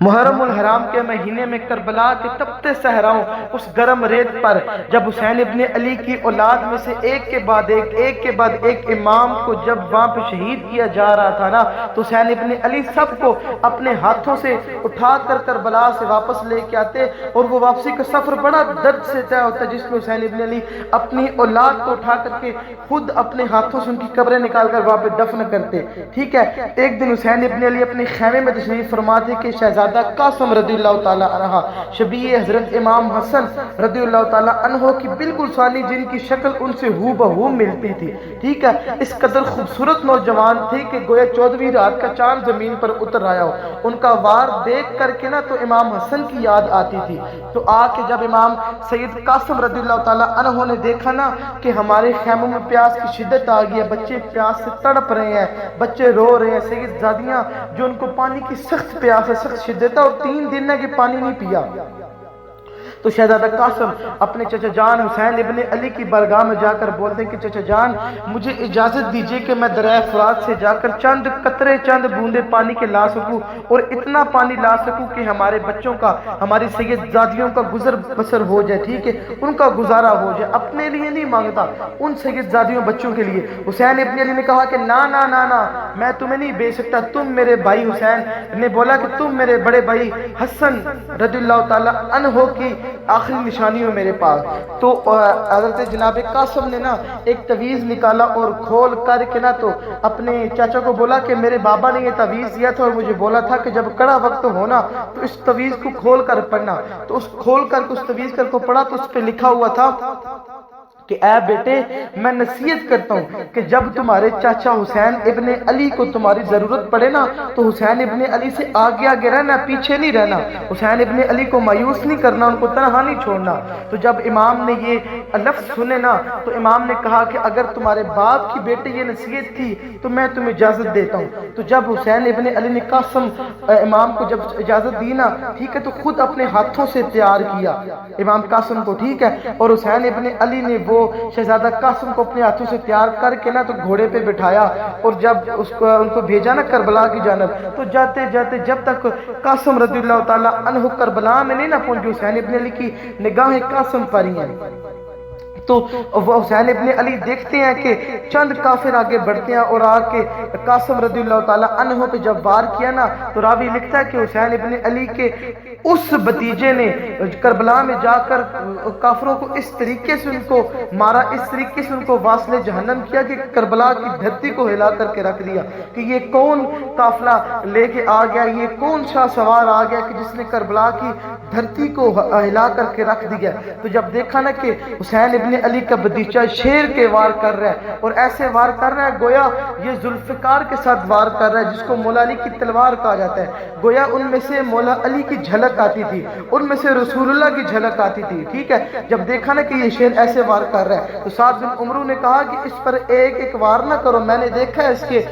محرم الحرام کے مہینے میں کربلا کے تپتے صحراؤں اس گرم ریت پر جب حسین ابن علی کی اولاد میں سے ایک کے بعد ایک امام کو جب وہاں پہ شہید کیا جا رہا تھا نا، تو حسین ابن علی سب کو اپنے ہاتھوں سے اٹھا کر کربلا سے واپس لے کے آتے، اور وہ واپسی کا سفر بڑا درد سے طے ہوتا ہے، جس میں حسین ابن علی اپنی اولاد کو اٹھا کر کے خود اپنے ہاتھوں سے ان کی قبریں نکال کر وہاں پہ دفن کرتے. ٹھیک ہے. ایک دن حسین ابن علی اپنے خیمے میں تشریف فرما تھے کہ شہزادہ قاسم رضی اللہ تعالی عنہ شبیہ حضرت امام حسن رضی اللہ تعالی عنہ کی بالکل ثانی، جن کی شکل ان سے ہو بہو ملتی تھی. ٹھیک ہے. اس قدر خوبصورت نوجوان تھے کہ گویا 14ویں رات کا چاند زمین پر اتر آیا ہو. ان کا وار دیکھ کر کے نا تو امام حسن کی یاد آتی تھی. تو آ کے جب امام سید قاسم رضی اللہ تعالی عنہ نے دیکھا نا کہ ہمارے خیموں میں پیاس کی شدت آ گئی ہے، بچے پیاس سے تڑپ رہے ہیں، بچے رو رہے ہیں، سید زادیاں جو ان کو پانی کی سخت پیاس ہے، سخت شدت ہے، اور 3 دن ہے کہ پانی نہیں پیا، تو شہزادہ قاسم اپنے چچا جان حسین ابن علی کی بارگاہ میں جا کر بولتے ہیں کہ چچا جان مجھے اجازت دیجیے کہ میں دریائے فرات سے جا کر چند قطرے چند بوندے پانی کے لا سکوں، اور اتنا پانی لا سکوں کہ ہمارے بچوں کا، ہماری سید زادیوں کا گزر بسر ہو جائے. ٹھیک ہے. ان کا گزارا ہو جائے. اپنے لیے نہیں مانگتا، ان سید زادیوں بچوں کے لیے. حسین ابن علی نے کہا کہ نا نا نا نا، میں تمہیں نہیں بیچ سکتا. تم میرے بھائی، حسین نے بولا کہ تم میرے بڑے بھائی حسن رضی اللہ تعالی عنہ کی آخری نشانی ہو میرے پاس. تو حضرت جناب قاسم نے نا ایک تعویذ نکالا اور کھول کر کے نا تو اپنے چاچا کو بولا کہ میرے بابا نے یہ تعویذ دیا تھا اور مجھے بولا تھا کہ جب کڑا وقت ہونا تو اس تعویذ کو کھول کر پڑھنا. تو اس کھول کر اس تعویذ کو پڑھا تو اس پہ لکھا ہوا تھا کہ اے بیٹے میں نصیحت کرتا ہوں کہ جب تمہارے چاچا حسین ابن علی کو تمہاری ضرورت پڑے نا تو حسین ابن علی سے آگے آگے رہنا، پیچھے نہیں رہنا. حسین ابن علی کو مایوس نہیں کرنا، ان کو تنہا نہیں چھوڑنا. تو جب امام نے یہ لفظ سنے نا تو امام نے کہا کہ اگر تمہارے باپ کی بیٹے یہ نصیحت تھی تو میں تمہیں اجازت دیتا ہوں. تو جب حسین ابن علی نے قاسم امام کو جب اجازت دی نا، ٹھیک ہے، تو خود اپنے ہاتھوں سے تیار کیا امام قاسم کو. ٹھیک ہے. اور حسین ابن علی نے وہ شہزادہ قاسم کو اپنے ہاتھوں سے تیار کر کے نا تو گھوڑے پہ بٹھایا، اور جب ان کو بھیجا نا کربلا کی جانب، تو جاتے جاتے جب تک قاسم رضی اللہ تعالی عنہ کربلا میں نہیں نہ پہنچے، حسین ابن علی کی نگاہیں قاسم پر ہی ہیں. تو وہ حسین ابن علی دیکھتے ہیں کہ چند کافر آگے بڑھتے ہیں اور آ کے قاسم رضی اللہ تعالی عنہ پہ جب وار کیا نا تو راوی لکھتا ہے کہ حسین ابن علی کے اس بھتیجے نے کربلا میں جا کر کافروں کو اس طریقے سے ان کو مارا، اس طریقے سے ان کو واصل جہنم کیا کہ کربلا کی دھرتی کو ہلا کر کے رکھ دیا کہ یہ کون قافلہ لے کے آ گیا، یہ کون شاہ سوار آ گیا کہ جس نے کربلا کی دھرتی کو ہلا کر کے رکھ دیا. تو جب دیکھا نا کہ حسین ابن علی کا بھتیجا شیر کے وار کر رہا ہے اور ایسے وار کر رہا ہے گویا یہ ذوالفقار کے ساتھ وار کر رہا ہے، جس کو مولا علی کی تلوار کہا جاتا ہے. گویا ان میں سے مولا علی کی جھلک آتی تھی، ان میں سے رسول اللہ کی جھلک آتی تھی. ٹھیک ہے. جب دیکھا نا کہ یہ شیر ایسے وار کر رہا ہے تو سعد بن عمرو نے کہا کہ اس پر ایک ایک وار نہ کرو، میں نے دیکھا ہے اس کے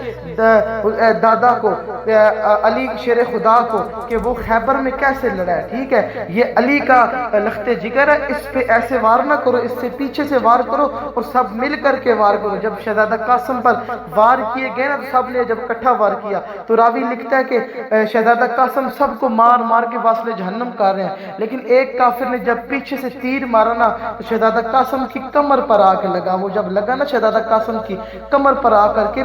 دادا کو علی شیر خدا کو کہ وہ خیبر میں کیسے لڑا ہے. ٹھیک ہے. یہ علی کا لخت جگر ہے، اس پہ ایسے وار نہ کرو، اس سے پیچھے سے وار کرو اور سب مل کر کے وار کرو. جب شہزادہ قاسم پر وار کیے گئے نا تو سب نے جب اکٹھا وار کیا تو راوی لکھتا ہے کہ شہزادہ قاسم سب کو مار مار کے واصل جہنم کر رہے ہیں، لیکن ایک کافر نے جب پیچھے سے تیر مارا نا تو شہزادہ قاسم کی کمر پر آ کے لگا. وہ جب لگا نا شہزادہ قاسم کی کمر پر آ کر کے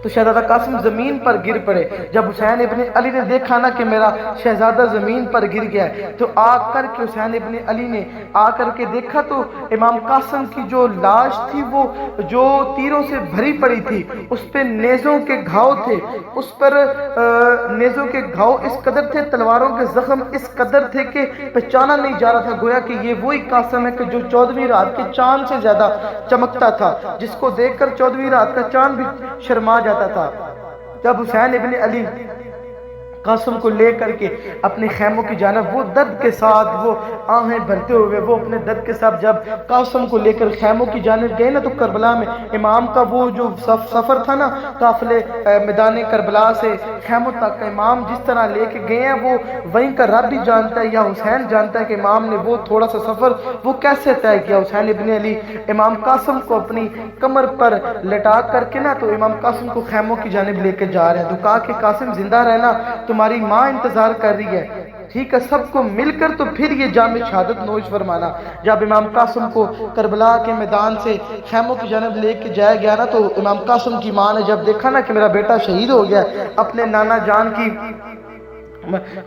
تو شہزادہ قاسم زمین پر گر پڑے. جب حسین ابن علی نے دیکھا نا کہ میرا شہزادہ زمین پر گر گیا ہے تو آ کر کے حسین ابن علی نے آ کر کے دیکھا تو امام قاسم کی جو لاش تھی وہ جو تیروں سے بھری پڑی تھی، اس پہ نیزوں کے گھاؤ تھے، اس پر نیزوں کے گھاؤ اس قدر تھے، تلواروں کے زخم اس قدر تھے کہ پہچانا نہیں جا رہا تھا. گویا کہ یہ وہی قاسم ہے کہ جو 14ویں رات کے چاند سے زیادہ چمکتا تھا، جس کو دیکھ کر 14ویں رات کا چاند بھی شرما جاتا تھا. جب حسین ابن علی قاسم کو لے کر کے اپنے خیموں کی جانب وہ درد کے ساتھ وہ آہیں بھرتے ہوئے وہ اپنے درد کے ساتھ جب قاسم کو لے کر خیموں کی جانب گئے نا تو کربلا میں امام کا وہ جو سفر تھا نا قافلے میدان کربلا سے خیموں تک، امام جس طرح لے کے گئے ہیں وہ وہیں کا رب بھی جانتا ہے یا حسین جانتا ہے کہ امام نے وہ تھوڑا سا سفر وہ کیسے طے کیا. حسین ابن علی امام قاسم کو اپنی کمر پر لٹا کر کے نا تو امام قاسم کو خیموں کی جانب لے کے جا رہے ہیں. تو کہا کہ قاسم زندہ رہنا، تمہاری ماں انتظار کر رہی ہے، ٹھیک ہے، سب کو مل کر تو پھر یہ جام شہادت نوش فرمانا۔ جب امام قاسم کو کربلا کے میدان سے خیموں کی جانب لے کے جایا گیا نا، تو امام قاسم کی ماں نے جب دیکھا نا کہ میرا بیٹا شہید ہو گیا، اپنے نانا جان کی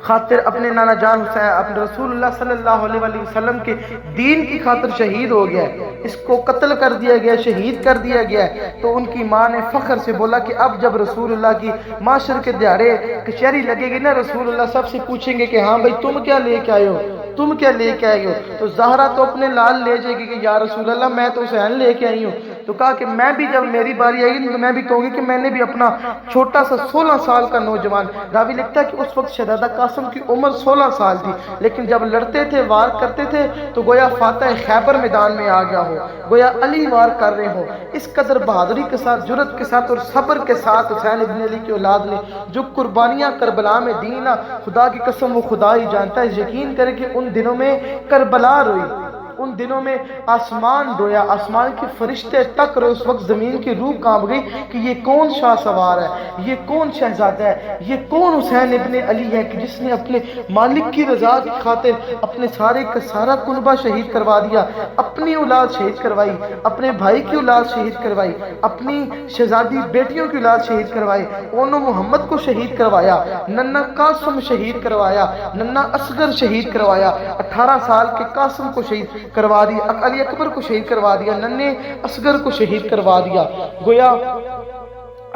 خاطر، اپنے نانا جان حسین، اپنے رسول اللہ صلی اللہ علیہ وسلم کے دین کی خاطر شہید ہو گیا ہے، اس کو قتل کر دیا گیا، شہید کر دیا گیا ہے، تو ان کی ماں نے فخر سے بولا کہ اب جب رسول اللہ کی معاشر کے دیہڑے کچہری لگے گی نا، رسول اللہ سب سے پوچھیں گے کہ ہاں بھائی تم کیا لے کے آئے ہو، تم کیا لے کے آئے ہو؟ تو زہرا تو اپنے لال لے جائے گی کہ یا رسول اللہ میں تو حسین لے کے آئی ہوں۔ تو کہا کہ میں بھی جب میری باری آئے گی تو میں بھی کہوں گی کہ میں نے بھی اپنا چھوٹا سا 16 سال کا نوجوان، راوی لکھتا ہے کہ اس وقت شہزادہ قاسم کی عمر 16 سال تھی، لیکن جب لڑتے تھے، وار کرتے تھے تو گویا فاتح خیبر میدان میں آ گیا ہو، گویا علی وار کر رہے ہو۔ اس قدر بہادری کے ساتھ، جرت کے ساتھ اور صبر کے ساتھ حسین ابن علی کی اولاد نے جو قربانیاں کربلا میں دی نا، خدا کی قسم وہ خدا ہی جانتا ہے۔ یقین کرے کہ ان دنوں میں کربلا روئی، ان دنوں میں آسمان رویا، آسمان کے فرشتے تک روئے، اس وقت زمین کی روح کانپ گئی کہ یہ کون شاہ سوار ہے، یہ کون شہزادہ ہے، یہ کون حسین ابن علی ہے کہ جس نے اپنے مالک کی رضا کی خاطر اپنے سارے کا سارا کنبہ شہید کروا دیا، اپنی اولاد شہید کروائی، اپنے بھائی کی اولاد شہید کروائی، اپنی شہزادی بیٹیوں کی اولاد شہید کروائی، اونو محمد کو شہید کروایا، ننا قاسم شہید کروایا، ننا اصغر شہید کروایا، 18 سال کے قاسم کو شہید کروا دیا، علی اکبر کو شہید کروا دیا، ننے اصغر کو شہید کروا دیا۔ گویا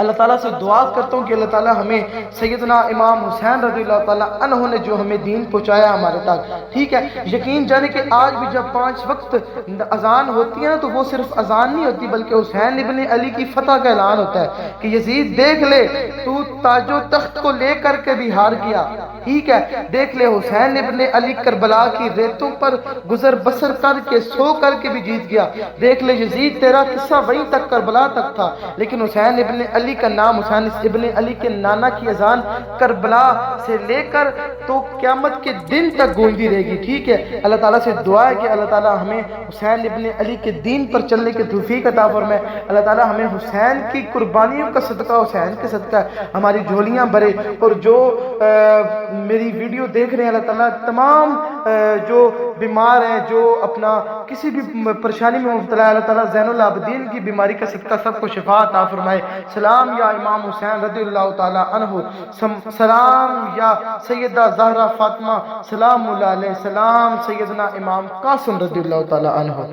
اللہ تعالیٰ سے دعا کرتا ہوں کہ اللہ تعالیٰ ہمیں سیدنا امام حسین رضی اللہ تعالیٰ عنہ نے جو ہمیں دین پہنچایا ہمارے تک، ٹھیک ہے، یقین جانے کہ آج بھی جب 5 وقت اذان ہوتی ہے نا، تو وہ صرف اذان نہیں ہوتی بلکہ حسین ابن علی کی فتح کا اعلان ہوتا ہے کہ یزید دیکھ لے تو تاج و تخت کو لے کر کے بھی ہار گیا، ٹھیک ہے، دیکھ لے حسین ابن علی کربلا کی ریتوں پر گزر بسر کر کے سو کر کے بھی جیت گیا، دیکھ لے یزید تیرا قصہ وہیں تک کربلا تک تھا، لیکن حسین ابن علی کا نام، حسین ابن علی کے نانا کی اذان کربلا سے لے کر تو قیامت کے دن تک گونجتی رہے گی، ٹھیک ہے۔ اللہ تعالیٰ سے دعا ہے کہ اللہ تعالیٰ ہمیں حسین ابن علی کے دین پر چلنے کے توفیق عطا فرمائے، اللہ تعالیٰ ہمیں حسین کی قربانیوں کا صدقہ، حسین کے صدقہ ہماری جھولیاں بھرے، اور جو میری ویڈیو دیکھ رہے ہیں اللہ تعالیٰ تمام جو بیمار ہیں، جو اپنا کسی بھی پریشانی میں مبتلا ہے، اللہ تعالیٰ زین العابدین کی بیماری کا صدقہ سب کو شفا عطا فرمائے۔ سلام یا امام حسین رضی اللہ تعالیٰ عنہ، سلام یا سیدہ زہرا فاطمہ سلام اللہ علیہ، سلام سیدنا امام قاسم رضی اللہ تعالیٰ عنہ۔